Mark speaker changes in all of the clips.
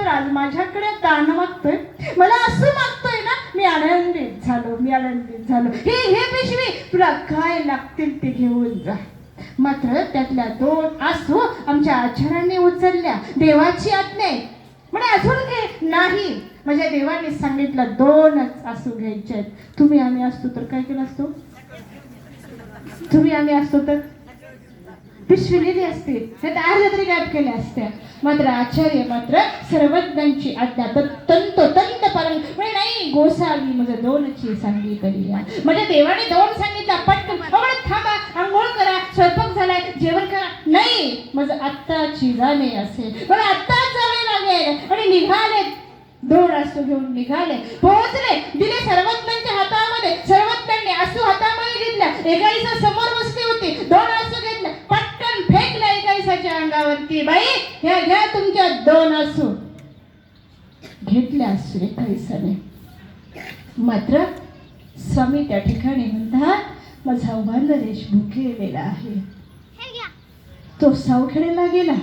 Speaker 1: परमेश्वर आज माझ्याकडे दान मागतोय, मला असं मागतोय ना, मी आनंदित झालो. हे पिशवी तुला काय लागतील ते घेऊन जा. मात्र त्यातल्या 2 आसू आमच्या आचार्यांनी उचलल्या. देवाची आज्ञा आहे म्हणे अजून घे. नाही, माझ्या देवाने सांगितलं 2च आसू घ्यायचे आहेत. तुम्ही आम्ही असतो तर काय केलं असतो? तुम्ही आम्ही असतो तर पिशवी लिहिली असती, नाही तर अर्ध्या तरी गायब केल्या असत्या. मात्र आचार्य मात्र सर्वज्ञांची आज्ञा तंतोतंत पालन म्हणजे नाही. गोसावी म्हणजे 2ची सांगितली. म्हणजे देवाने 2 सांगितलं. पटकन थांबा, आंघोळ करा, स्वयंपाक झालाय, जेवण करा. नाही, म्हणजे आत्ताची जाणे असेल, मला आत्ताच जावे लागेल. आणि निघाले, 2 आसू घेऊन निघाले. पोहोचले, दिले सर्वज्ञांच्या हातामध्ये. सर्वज्ञांनी आसू हातामध्ये घेतल्या. एकाईसा समोर बसली होती. 2 आसू घेतल्या, पटकन फेकल्या एकाईसाच्या अंगावरती. बाई घ्या तुमच्या 2 आसू. घेतल्या आसू एकाईसाने. मात्र स्वामी त्या ठिकाणी म्हणतात, माझा वानरेश भुकेलेला आहे. तो सावखेड्याला गेला,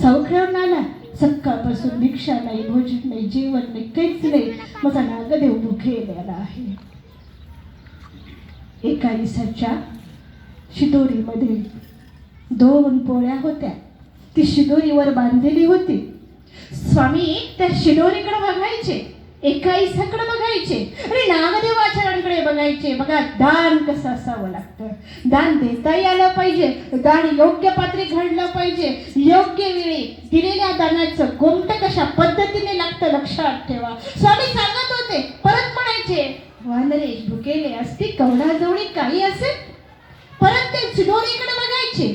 Speaker 1: सावखेडून आला. सकाळपासून भिक्षा नाही, भोजन नाही, जेवण नाही, काहीच नाही. माझा नागदेव भुकेलेला आहे. एकाईसाच्या शिदोरीमध्ये 2 पोळ्या होत्या. ती शिदोरीवर बांधलेली होती. स्वामी त्या शिदोरीकडे बघायचे, एकाईसाकडे बघायचे आणि नागदेवाचार्यांकडे बघायचे. बघा, दान कसं असावं लागतं. दान देताही आलं पाहिजे, दान योग्य पात्री घडलं पाहिजे. योग्य वेळी दिलेल्या दानाचं गोमट कशा पद्धतीने लागतं लक्षात ठेवा. स्वामी सांगत होते, परत म्हणायचे, वानरेश भुकेले असती, कवडाजवळी काही असेल. परत ते शिदोरीकडे बघायचे.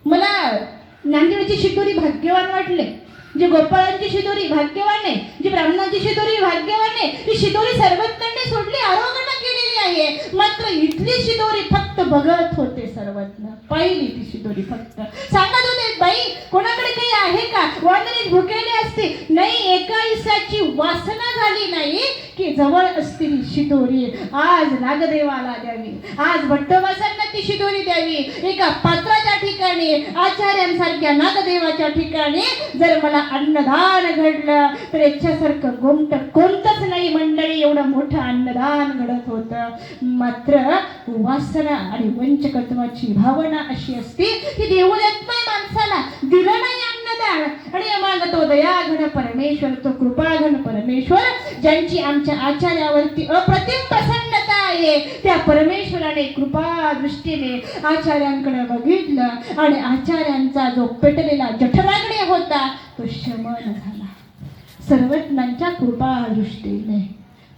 Speaker 1: मला नांदेडची शिदोरी भाग्यवान वाटले. जी गोपाळांची शिदोरी भाग्यवान आहे, जी ब्राह्मणांची शिदोरी भाग्यवान आहे. ती शिदोरी सर्वज्ञांनी सोडली, आरोग्याने केलेली आहे. मात्र इथली शिदोरी फक्त बघत होते सर्वज्ञ. पाहिली ती शिदोरी फक्त. सांगत होते, बाई कोणाकडे काही आहे का? वानरेश भुकेले असते. नाही, एकाईसाची वासना झाली नाही की जवळ असलेली शिदोरी आज नागदेवाला द्यावी, आज भट्टवासांना ती शिदोरी द्यावी. एका पात्राच्या ठिकाणी, आचार्यांसारख्या नागदेवाच्या ठिकाणी जर मला अन्नदान घडलं तर याच्यासारखं गोमट कोणतंच नाही मंडळी. एवढं मोठं अन्नदान घडत होतं. मात्र वासना आणि वंचकत्वाची भावना अशी असते की देऊ देत नाही माणसाला. दिलं नाही अन्नदान आणि मागतो दयाघन परमेश्वर, तो कृपाघन परमेश्वर, ज्यांची आमच्या आचार्यावरती अप्रतिम प्रसन्नता आहे, त्या परमेश्वराने कृपा दृष्टीने आचार्यांकडे बघितलं आणि आचार्यांचा जो पेटलेला जठराग्नी होता तो शमन झाला. सर्वज्ञांच्या कृपा दृष्टीने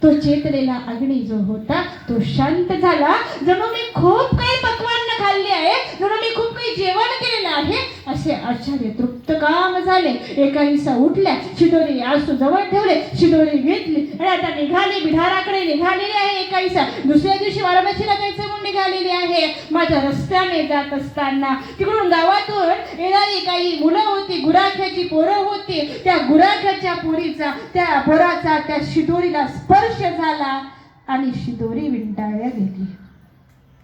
Speaker 1: तो चेतलेला अग्नी जो होता तो शांत झाला. जणू मी खूप काही पक्वान्न खाल्ले आहे, जणू मी खूप काही जेवण केलेलं आहे असे आचार्य तृप्त काम झाले. एकाईसा उठल्या, शिदोरी आसू जवळ ठेवले, शिदोरी घेतली आणि आता निघाली, बिढाराकडे निघालेली आहे. एकाईसा दुसऱ्या दिवशी वाराणसीला जायचं म्हणून निघालेली आहे. माझ्या रस्त्याने जात असताना तिकडून गावातून येणारी काही मुलं होती, गुराख्याची पोरं होती. त्या गुराख्याच्या पोरीचा, त्या पोराचा त्या शिदोरीला स्पर्श झाला आणि शिदोरी विंटाळल्या गेली.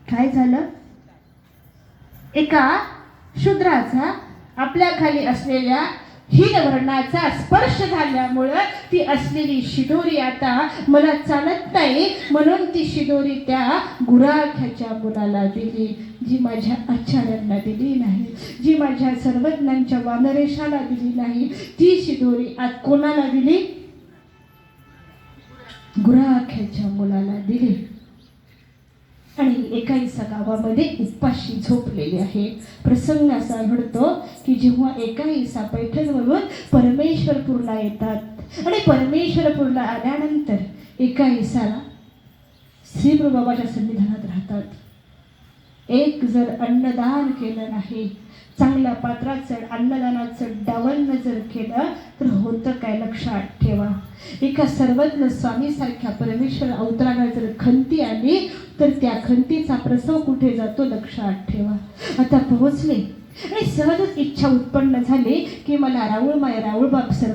Speaker 1: काय झालं? एका शूद्राचा आपल्या खाली असलेल्या हिरवर्णाचा स्पर्श झाल्यामुळं ती असलेली शिदोरी आता मला चालत नाही म्हणून ती शिदोरी त्या गुराख्याच्या मुलाला दिली, जी माझ्या आचार्यांना दिली नाही, जी माझ्या सर्वज्ञांच्या वानरेशाला दिली नाही. ती शिदोरी आज कोणाला दिली? गुराख्याच्या मुलाला दिली. आणि एकाईसा गावामध्ये उपाशी झोपलेली आहे. प्रसंग असा घडतो की जेव्हा एकाईसा पैठणवरून परमेश्वरपूरला येतात आणि परमेश्वरपूरला आल्यानंतर एकाईसाला श्रीप्रभूबाबाच्या सन्निधानात राहतात. एक जर अन्नदान केलं नाही, चांगल्या पात्राचं अन्नदानाचं डावलनं जर केलं तर होतं काय लक्षात ठेवा. एका सर्वज्ञ स्वामीसारख्या परमेश्वर अवताराला जर खंती आली तर त्या खंतीचा प्रसव कुठे जातो लक्षात ठेवा. आता पोहोचले आणि सहजच इच्छा उत्पन्न झाली की मला राऊळमाय राऊळबाप